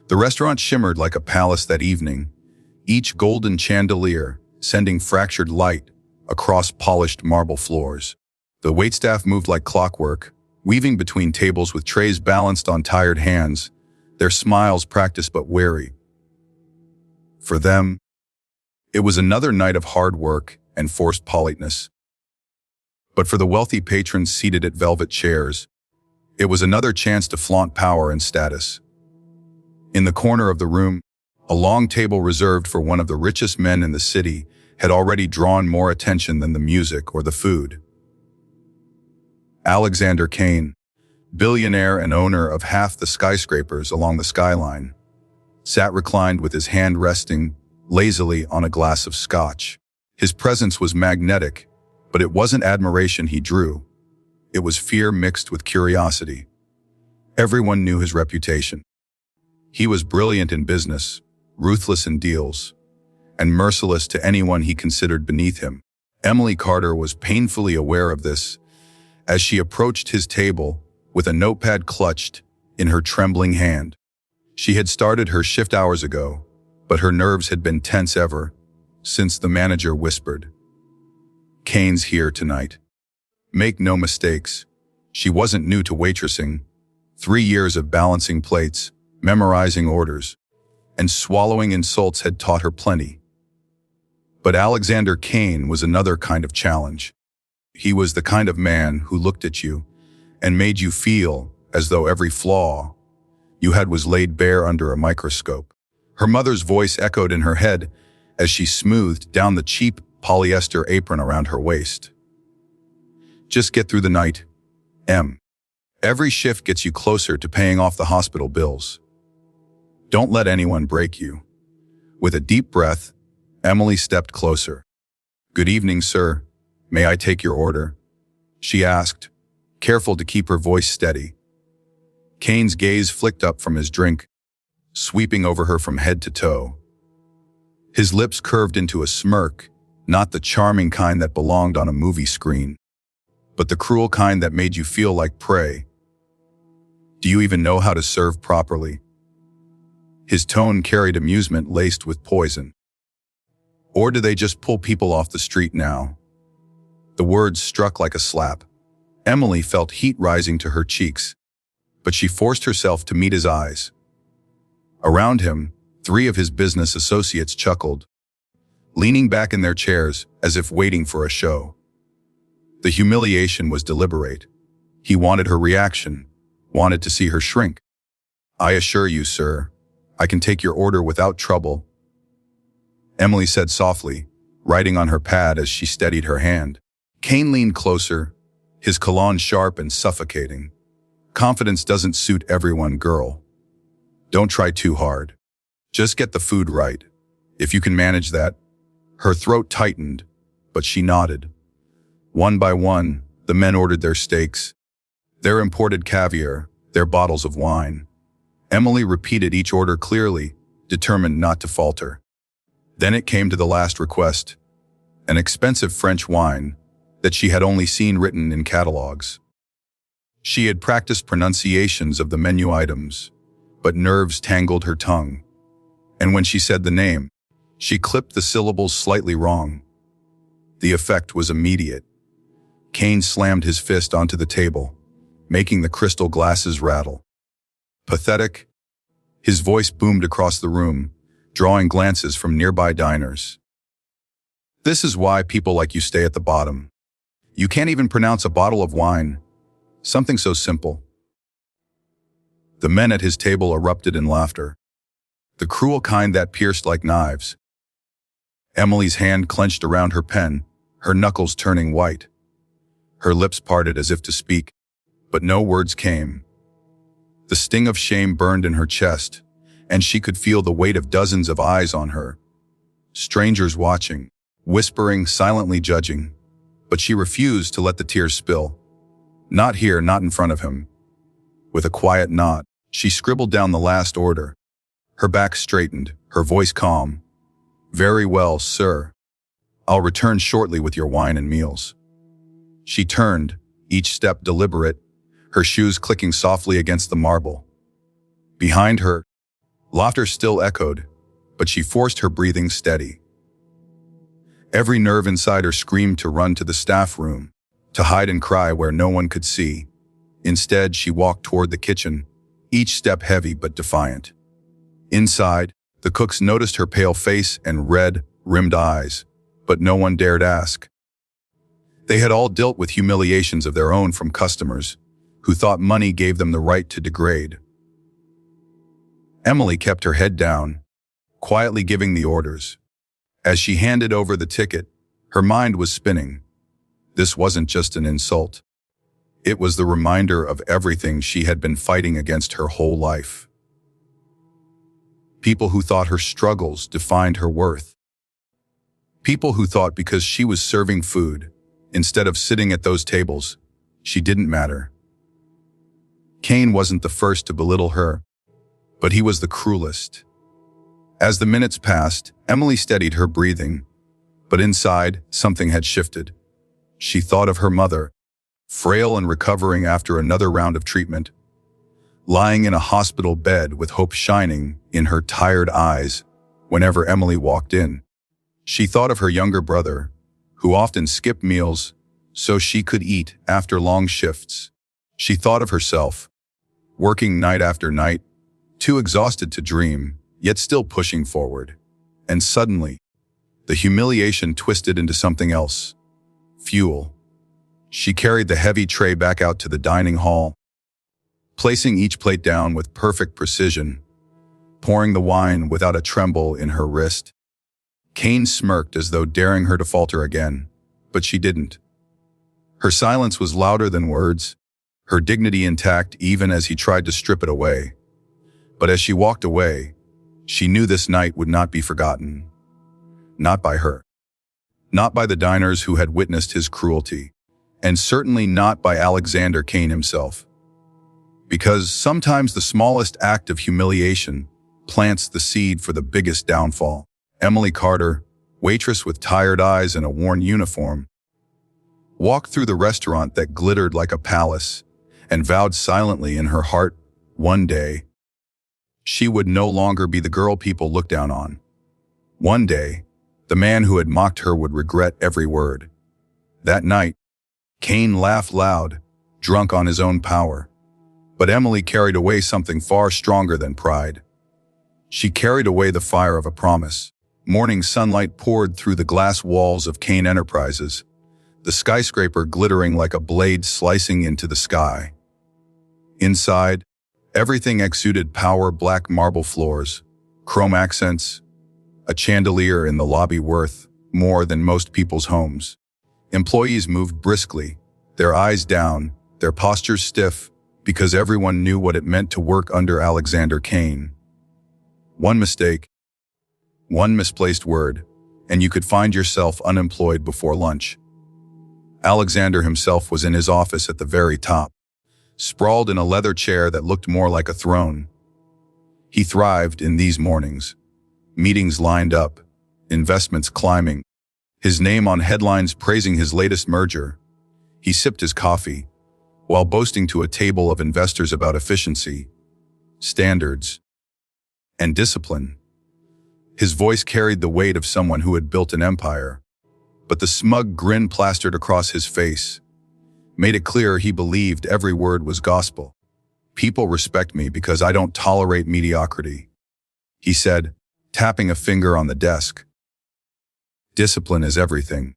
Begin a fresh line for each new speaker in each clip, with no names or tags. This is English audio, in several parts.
The restaurant shimmered like a palace that evening, each golden chandelier sending fractured light across polished marble floors. The waitstaff moved like clockwork, weaving between tables with trays balanced on tired hands, their smiles practiced but wary. For them, it was another night of hard work and forced politeness. But for the wealthy patrons seated at velvet chairs, it was another chance to flaunt power and status. In the corner of the room, a long table reserved for one of the richest men in the city had already drawn more attention than the music or the food. Alexander Kane, billionaire and owner of half the skyscrapers along the skyline, sat reclined with his hand resting lazily on a glass of scotch. His presence was magnetic, but it wasn't admiration he drew. It was fear mixed with curiosity. Everyone knew his reputation. He was brilliant in business, ruthless in deals, and merciless to anyone he considered beneath him. Emily Carter was painfully aware of this as she approached his table with a notepad clutched in her trembling hand. She had started her shift hours ago, but her nerves had been tense ever since the manager whispered, "Kane's here tonight." Make no mistakes, she wasn't new to waitressing. 3 years of balancing plates, memorizing orders, and swallowing insults had taught her plenty. But Alexander Kane was another kind of challenge. He was the kind of man who looked at you and made you feel as though every flaw you had was laid bare under a microscope. Her mother's voice echoed in her head as she smoothed down the cheap polyester apron around her waist. "Just get through the night, Em. Every shift gets you closer to paying off the hospital bills. Don't let anyone break you." With a deep breath, Emily stepped closer. "Good evening, sir. May I take your order?" she asked, careful to keep her voice steady. Kane's gaze flicked up from his drink, sweeping over her from head to toe. His lips curved into a smirk, not the charming kind that belonged on a movie screen, but the cruel kind that made you feel like prey. "Do you even know how to serve properly?" His tone carried amusement laced with poison. "Or do they just pull people off the street now?" The words struck like a slap. Emily felt heat rising to her cheeks, but she forced herself to meet his eyes. Around him, 3 of his business associates chuckled, leaning back in their chairs as if waiting for a show. The humiliation was deliberate. He wanted her reaction, wanted to see her shrink. "I assure you, sir, I can take your order without trouble," Emily said softly, writing on her pad as she steadied her hand. Kane leaned closer, his cologne sharp and suffocating. "Confidence doesn't suit everyone, girl. Don't try too hard. Just get the food right. If you can manage that." Her throat tightened, but she nodded. One by one, the men ordered their steaks, their imported caviar, their bottles of wine. Emily repeated each order clearly, determined not to falter. Then it came to the last request, an expensive French wine that she had only seen written in catalogs. She had practiced pronunciations of the menu items, but nerves tangled her tongue. And when she said the name, she clipped the syllables slightly wrong. The effect was immediate. Kane slammed his fist onto the table, making the crystal glasses rattle. "Pathetic?" His voice boomed across the room, drawing glances from nearby diners. "This is why people like you stay at the bottom. You can't even pronounce a bottle of wine. Something so simple." The men at his table erupted in laughter, the cruel kind that pierced like knives. Emily's hand clenched around her pen, her knuckles turning white. Her lips parted as if to speak, but no words came. The sting of shame burned in her chest, and she could feel the weight of dozens of eyes on her. Strangers watching, whispering, silently judging. But she refused to let the tears spill. Not here, not in front of him. With a quiet nod, she scribbled down the last order. Her back straightened, her voice calm. "Very well, sir. I'll return shortly with your wine and meals." She turned, each step deliberate, her shoes clicking softly against the marble. Behind her, Laughter still echoed, but she forced her breathing steady. Every nerve inside her screamed to run to the staff room, to hide and cry where no one could see. Instead, she walked toward the kitchen, each step heavy but defiant. Inside, the cooks noticed her pale face and red, rimmed eyes, but no one dared ask. They had all dealt with humiliations of their own from customers, who thought money gave them the right to degrade. Emily kept her head down, quietly giving the orders. As she handed over the ticket, her mind was spinning. This wasn't just an insult. It was the reminder of everything she had been fighting against her whole life. People who thought her struggles defined her worth. People who thought because she was serving food, instead of sitting at those tables, she didn't matter. Cain wasn't the first to belittle her, but he was the cruelest. As the minutes passed, Emily steadied her breathing, but inside, something had shifted. She thought of her mother, frail and recovering after another round of treatment, lying in a hospital bed with hope shining in her tired eyes whenever Emily walked in. She thought of her younger brother, who often skipped meals so she could eat after long shifts. She thought of herself, working night after night, too exhausted to dream, yet still pushing forward. And suddenly, the humiliation twisted into something else. Fuel. She carried the heavy tray back out to the dining hall, placing each plate down with perfect precision, pouring the wine without a tremble in her wrist. Cain smirked as though daring her to falter again, but she didn't. Her silence was louder than words, her dignity intact even as he tried to strip it away. But as she walked away, she knew this night would not be forgotten. Not by her. Not by the diners who had witnessed his cruelty, and certainly not by Alexander Cain himself. Because sometimes the smallest act of humiliation plants the seed for the biggest downfall. Emily Carter, waitress with tired eyes and a worn uniform, walked through the restaurant that glittered like a palace and vowed silently in her heart, one day, she would no longer be the girl people looked down on. One day, the man who had mocked her would regret every word. That night, Cain laughed loud, drunk on his own power. But Emily carried away something far stronger than pride. She carried away the fire of a promise. Morning sunlight poured through the glass walls of Cain Enterprises, the skyscraper glittering like a blade slicing into the sky. Inside, everything exuded power: black marble floors, chrome accents, a chandelier in the lobby worth more than most people's homes. Employees moved briskly, their eyes down, their postures stiff, because everyone knew what it meant to work under Alexander Cain. One mistake, one misplaced word, and you could find yourself unemployed before lunch. Alexander himself was in his office at the very top, sprawled in a leather chair that looked more like a throne. He thrived in these mornings. Meetings lined up, investments climbing, his name on headlines praising his latest merger. He sipped his coffee, while boasting to a table of investors about efficiency, standards, and discipline. His voice carried the weight of someone who had built an empire, but the smug grin plastered across his face made it clear he believed every word was gospel. "People respect me because I don't tolerate mediocrity," he said, tapping a finger on the desk. Discipline is everything.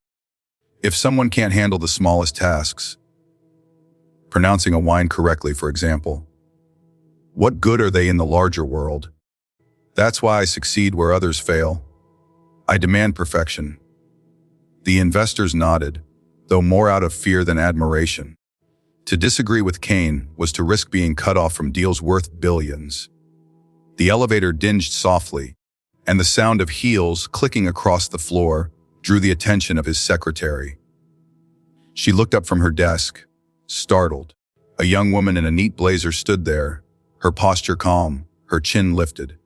If someone can't handle the smallest tasks, pronouncing a wine correctly, for example, what good are they in the larger world? That's why I succeed where others fail. I demand perfection. The investors nodded, though more out of fear than admiration. To disagree with Cain was to risk being cut off from deals worth billions. The elevator dinged softly, and the sound of heels clicking across the floor drew the attention of his secretary. She looked up from her desk, startled. A young woman in a neat blazer stood there, her posture calm, her chin lifted.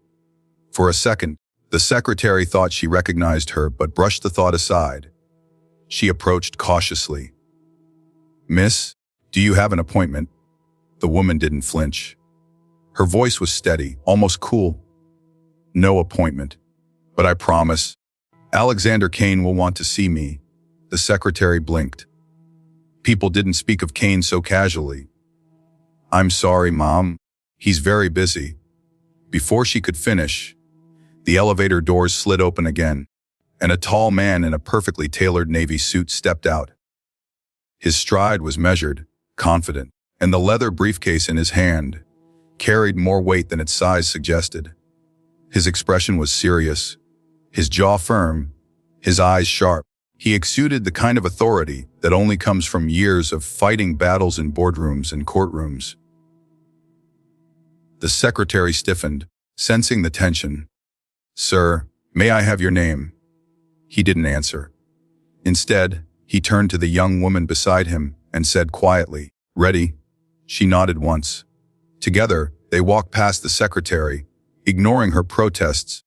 For a second, the secretary thought she recognized her but brushed the thought aside. She approached cautiously. "Miss, do you have an appointment?" The woman didn't flinch. Her voice was steady, almost cool. No appointment. But I promise, Alexander Kane will want to see me. The secretary blinked. People didn't speak of Kane so casually. I'm sorry, Mom. He's very busy. Before she could finish, the elevator doors slid open again, and a tall man in a perfectly tailored navy suit stepped out. His stride was measured, confident, and the leather briefcase in his hand carried more weight than its size suggested. His expression was serious, his jaw firm, his eyes sharp. He exuded the kind of authority that only comes from years of fighting battles in boardrooms and courtrooms. The secretary stiffened, sensing the tension. Sir, may I have your name? He didn't answer. Instead, he turned to the young woman beside him and said quietly, Ready? She nodded once. Together, they walked past the secretary, ignoring her protests,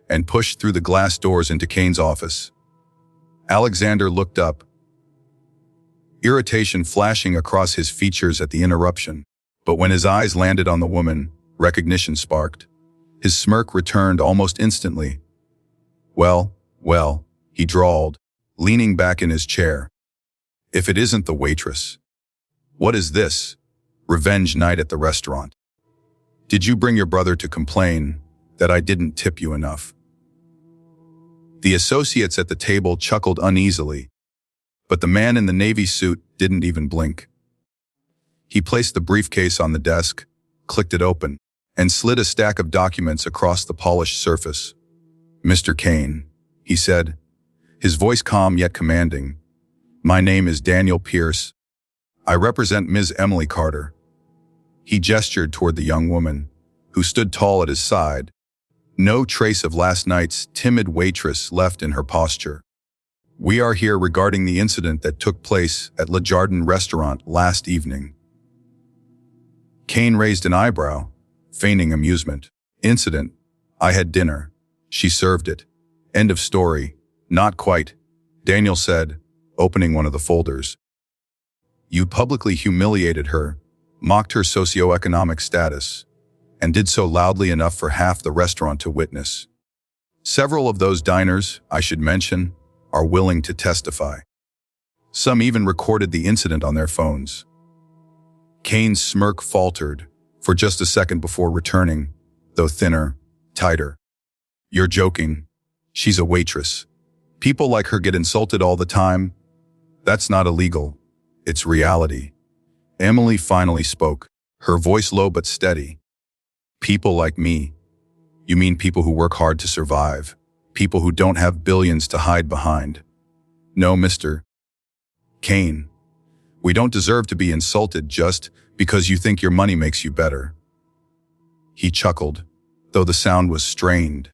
and pushed through the glass doors into Kane's office. Alexander looked up, irritation flashing across his features at the interruption. But when his eyes landed on the woman, recognition sparked. His smirk returned almost instantly. Well, he drawled, leaning back in his chair. If it isn't the waitress. What is this? Revenge night at the restaurant. Did you bring your brother to complain that I didn't tip you enough? The associates at the table chuckled uneasily, but the man in the navy suit didn't even blink. He placed the briefcase on the desk, clicked it open, and slid a stack of documents across the polished surface. Mr. Kane, he said, his voice calm yet commanding. My name is Daniel Pierce. I represent Ms. Emily Carter. He gestured toward the young woman, who stood tall at his side. No trace of last night's timid waitress left in her posture. We are here regarding the incident that took place at Le Jardin restaurant last evening. Kane raised an eyebrow, feigning amusement. Incident. I had dinner. She served it. End of story. Not quite, Daniel said, opening one of the folders. You publicly humiliated her, mocked her socioeconomic status, and did so loudly enough for half the restaurant to witness. Several of those diners, I should mention, are willing to testify. Some even recorded the incident on their phones. Kane's smirk faltered for just a second before returning, though thinner, tighter. You're joking. She's a waitress. People like her get insulted all the time. That's not illegal. It's reality. Emily finally spoke, her voice low but steady. People like me. You mean people who work hard to survive, people who don't have billions to hide behind. No, Mr. Kane, we don't deserve to be insulted just because you think your money makes you better. He chuckled, though the sound was strained.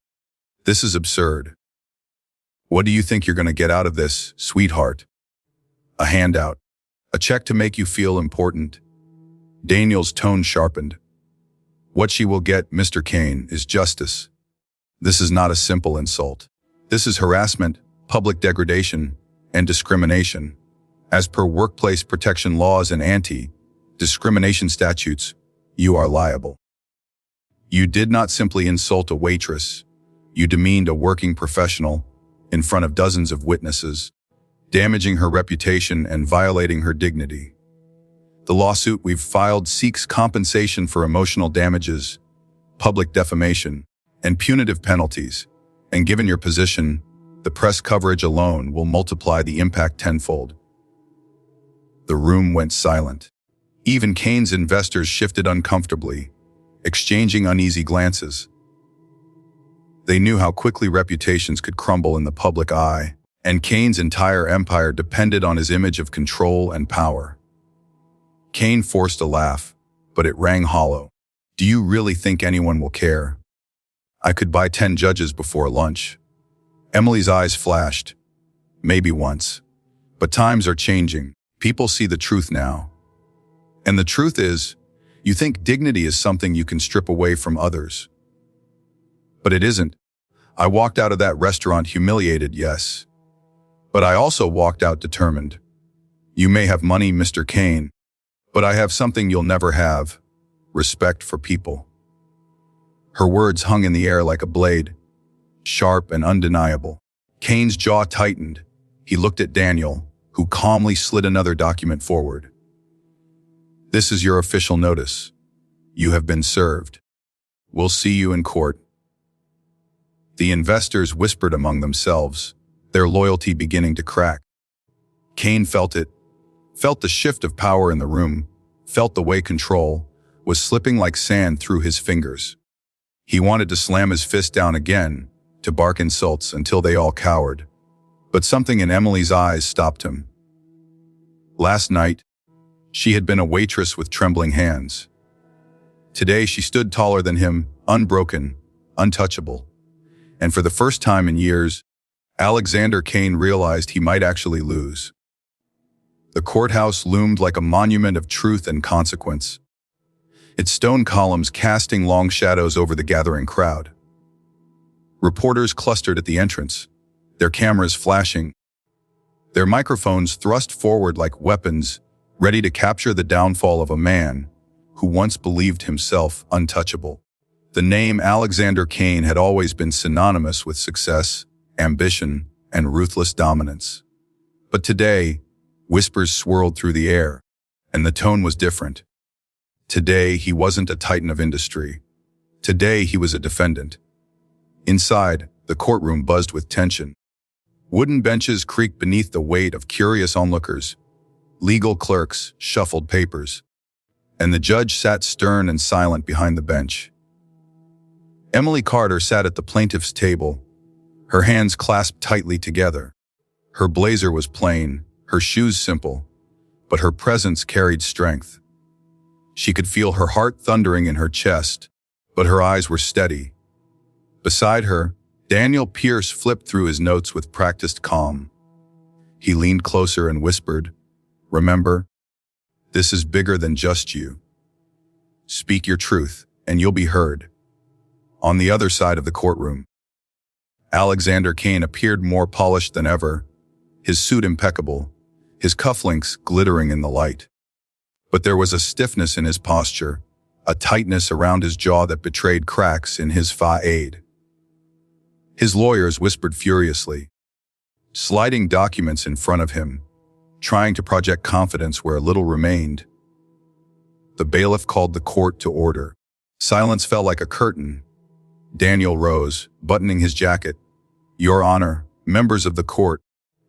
This is absurd. What do you think you're going to get out of this, sweetheart? A handout. A check to make you feel important. Daniel's tone sharpened. What she will get, Mr. Kane, is justice. This is not a simple insult. This is harassment, public degradation, and discrimination. As per workplace protection laws and anti-discrimination statutes, you are liable. You did not simply insult a waitress. You demeaned a working professional in front of dozens of witnesses, damaging her reputation and violating her dignity. The lawsuit we've filed seeks compensation for emotional damages, public defamation, and punitive penalties, and given your position, the press coverage alone will multiply the impact tenfold. The room went silent. Even Kane's investors shifted uncomfortably, exchanging uneasy glances. They knew how quickly reputations could crumble in the public eye, and Kane's entire empire depended on his image of control and power. Kane forced a laugh, but it rang hollow. Do you really think anyone will care? I could buy 10 judges before lunch. Emily's eyes flashed. Maybe once. But times are changing. People see the truth now. And the truth is, you think dignity is something you can strip away from others. But it isn't. I walked out of that restaurant humiliated, yes. But I also walked out determined. You may have money, Mr. Kane, but I have something you'll never have: respect for people. Her words hung in the air like a blade, sharp and undeniable. Kane's jaw tightened. He looked at Daniel, who calmly slid another document forward. "This is your official notice. You have been served. We'll see you in court." The investors whispered among themselves, their loyalty beginning to crack. Kane felt it, felt the shift of power in the room, felt the way control was slipping like sand through his fingers. He wanted to slam his fist down again, to bark insults until they all cowered. But something in Emily's eyes stopped him. Last night, she had been a waitress with trembling hands. Today she stood taller than him, unbroken, untouchable. And for the first time in years, Alexander Kane realized he might actually lose. The courthouse loomed like a monument of truth and consequence, its stone columns casting long shadows over the gathering crowd. Reporters clustered at the entrance, their cameras flashing, their microphones thrust forward like weapons, ready to capture the downfall of a man who once believed himself untouchable. The name Alexander Kane had always been synonymous with success, ambition, and ruthless dominance. But today, whispers swirled through the air, and the tone was different. Today, he wasn't a titan of industry. Today, he was a defendant. Inside, the courtroom buzzed with tension. Wooden benches creaked beneath the weight of curious onlookers. Legal clerks shuffled papers, and the judge sat stern and silent behind the bench. Emily Carter sat at the plaintiff's table, her hands clasped tightly together. Her blazer was plain, her shoes simple, but her presence carried strength. She could feel her heart thundering in her chest, but her eyes were steady. Beside her, Daniel Pierce flipped through his notes with practiced calm. He leaned closer and whispered, "Remember, this is bigger than just you. Speak your truth, and you'll be heard." On the other side of the courtroom, Alexander Kane appeared more polished than ever, his suit impeccable, his cufflinks glittering in the light. But there was a stiffness in his posture, a tightness around his jaw that betrayed cracks in his fa-aide. His lawyers whispered furiously, sliding documents in front of him, trying to project confidence where little remained. The bailiff called the court to order. Silence fell like a curtain. Daniel rose, buttoning his jacket. "Your Honor, members of the court,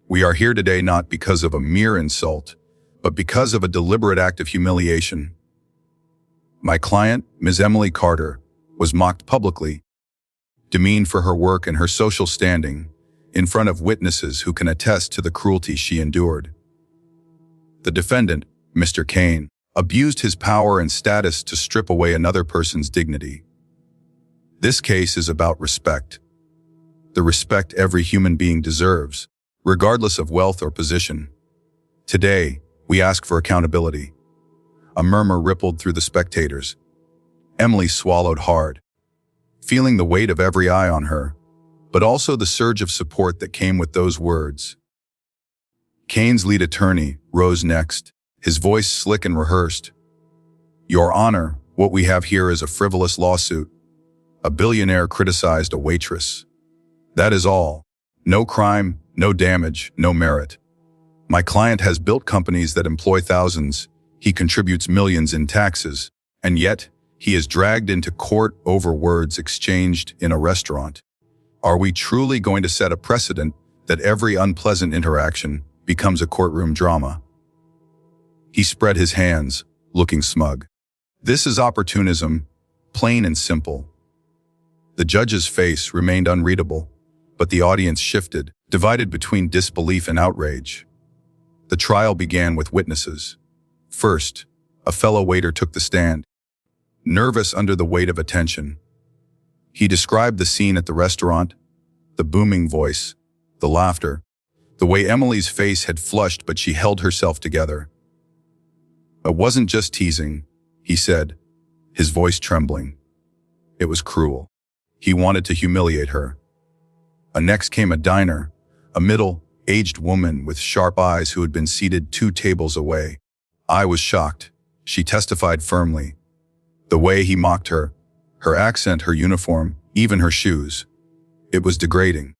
we are here today not because of a mere insult, but because of a deliberate act of humiliation. My client, Ms. Emily Carter, was mocked publicly, demeaned for her work and her social standing, in front of witnesses who can attest to the cruelty she endured. The defendant, Mr. Kane, abused his power and status to strip away another person's dignity. This case is about respect. The respect every human being deserves, regardless of wealth or position. Today, we ask for accountability." A murmur rippled through the spectators. Emily swallowed hard, feeling the weight of every eye on her, but also the surge of support that came with those words. Kane's lead attorney rose next, his voice slick and rehearsed. "Your Honor, what we have here is a frivolous lawsuit. A billionaire criticized a waitress. That is all. No crime, no damage, no merit. My client has built companies that employ thousands. He contributes millions in taxes, and yet he is dragged into court over words exchanged in a restaurant. Are we truly going to set a precedent that every unpleasant interaction becomes a courtroom drama?" He spread his hands, looking smug. "This is opportunism, plain and simple." The judge's face remained unreadable, but the audience shifted, divided between disbelief and outrage. The trial began with witnesses. First, a fellow waiter took the stand, nervous under the weight of attention. He described the scene at the restaurant, the booming voice, the laughter, the way Emily's face had flushed but she held herself together. "It wasn't just teasing," he said, his voice trembling. "It was cruel. He wanted to humiliate her." Next came a diner, a middle-aged woman with sharp eyes who had been seated 2 tables away. "I was shocked," she testified firmly. "The way he mocked her, Her accent, her uniform, even her shoes. It was degrading.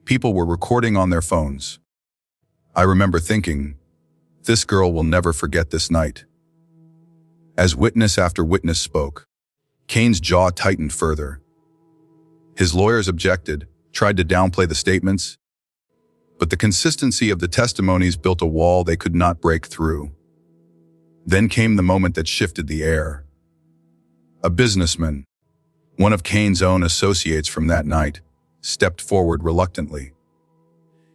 People were recording on their phones. I remember thinking, this girl will never forget this night. As witness after witness spoke, Kane's jaw tightened further. His lawyers objected, tried to downplay the statements, but the consistency of the testimonies built a wall they could not break through. Then came the moment that shifted the air. A businessman, one of Kane's own associates from that night, stepped forward reluctantly.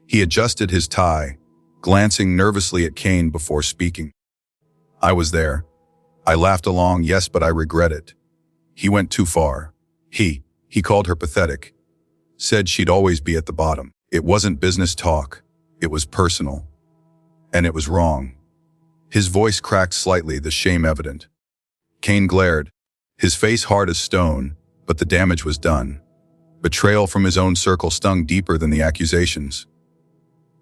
He adjusted his tie, glancing nervously at Kane before speaking. I was there. I laughed along, yes, but I regret it. He went too far. He called her pathetic, said she'd always be at the bottom. It wasn't business talk. It was personal. And it was wrong. His voice cracked slightly, the shame evident. Kane glared, his face hard as stone, but the damage was done. Betrayal from his own circle stung deeper than the accusations.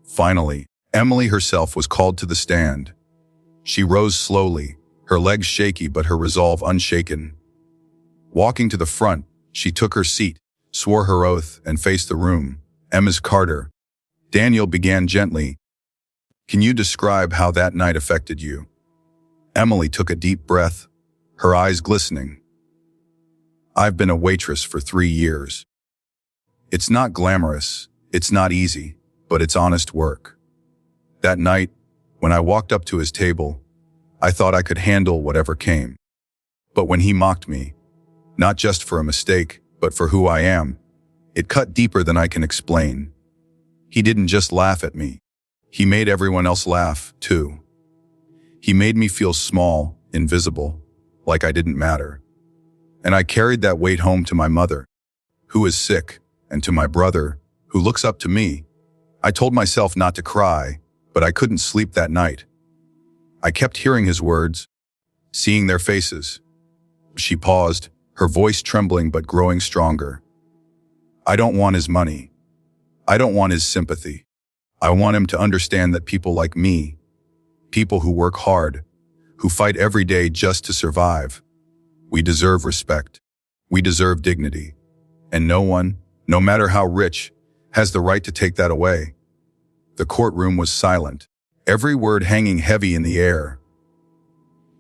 Finally, Emily herself was called to the stand. She rose slowly, her legs shaky but her resolve unshaken. Walking to the front, she took her seat, swore her oath, and faced the room. Ms. Carter. Daniel began gently. Can you describe how that night affected you? Emily took a deep breath, her eyes glistening. I've been a waitress for 3 years. It's not glamorous, it's not easy, but it's honest work. That night, when I walked up to his table, I thought I could handle whatever came. But when he mocked me, not just for a mistake, but for who I am, it cut deeper than I can explain. He didn't just laugh at me. He made everyone else laugh, too. He made me feel small, invisible, like I didn't matter. And I carried that weight home to my mother, who is sick, and to my brother, who looks up to me. I told myself not to cry, but I couldn't sleep that night. I kept hearing his words, seeing their faces. She paused, her voice trembling but growing stronger. I don't want his money. I don't want his sympathy. I want him to understand that people like me, people who work hard, who fight every day just to survive, we deserve respect. We deserve dignity. And no one, no matter how rich, has the right to take that away. The courtroom was silent, every word hanging heavy in the air.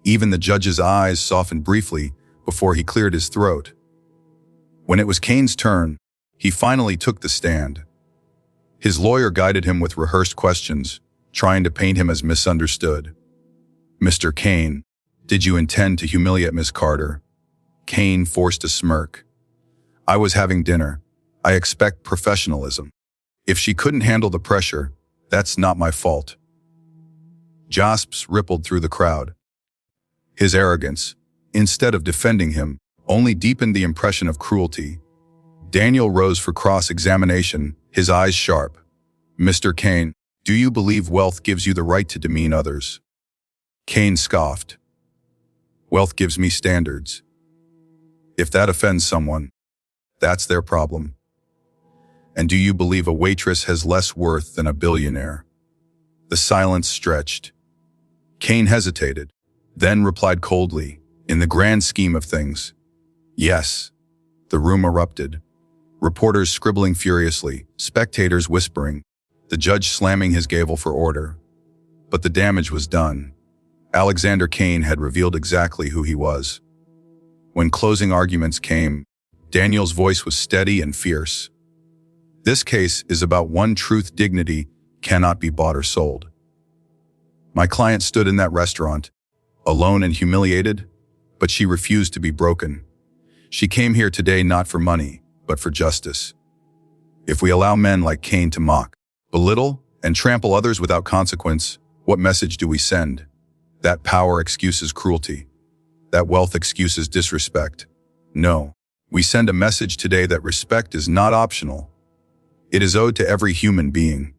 Even the judge's eyes softened briefly before he cleared his throat. When it was Kane's turn, he finally took the stand. His lawyer guided him with rehearsed questions, trying to paint him as misunderstood. Mr. Kane, did you intend to humiliate Miss Carter? Kane forced a smirk. I was having dinner. I expect professionalism. If she couldn't handle the pressure, that's not my fault. Gasps rippled through the crowd. His arrogance, instead of defending him, only deepened the impression of cruelty. Daniel rose for cross-examination, his eyes sharp. Mr. Kane, do you believe wealth gives you the right to demean others? Kane scoffed. Wealth gives me standards. If that offends someone, that's their problem. And do you believe a waitress has less worth than a billionaire? The silence stretched. Kane hesitated, then replied coldly, in the grand scheme of things, yes. The room erupted. Reporters scribbling furiously, spectators whispering, the judge slamming his gavel for order. But the damage was done. Alexander Kane had revealed exactly who he was. When closing arguments came, Daniel's voice was steady and fierce. This case is about one truth: dignity cannot be bought or sold. My client stood in that restaurant, alone and humiliated, but she refused to be broken. She came here today not for money, but for justice. If we allow men like Kane to mock, belittle, and trample others without consequence, what message do we send? That power excuses cruelty. That wealth excuses disrespect. No, we send a message today that respect is not optional. It is owed to every human being.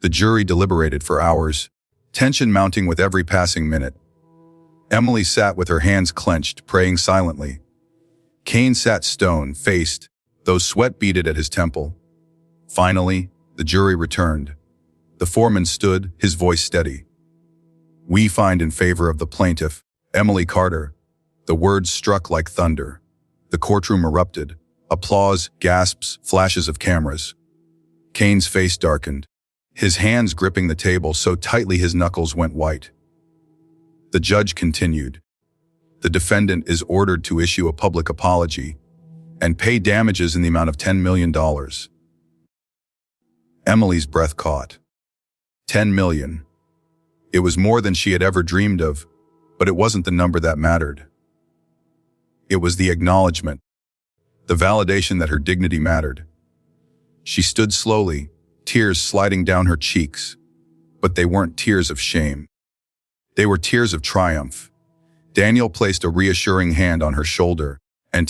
The jury deliberated for hours, tension mounting with every passing minute. Emily sat with her hands clenched, praying silently. Kane sat stone-faced, though sweat beaded at his temple. Finally, the jury returned. The foreman stood, his voice steady. We find in favor of the plaintiff, Emily Carter, The words struck like thunder. The courtroom erupted. Applause, gasps, flashes of cameras. Kane's face darkened, his hands gripping the table so tightly his knuckles went white. The judge continued. The defendant is ordered to issue a public apology and pay damages in the amount of $10 million. Emily's breath caught. 10 million. It was more than she had ever dreamed of, but it wasn't the number that mattered. It was the acknowledgement, the validation that her dignity mattered. She stood slowly, tears sliding down her cheeks, but they weren't tears of shame. They were tears of triumph. Daniel placed a reassuring hand on her shoulder, and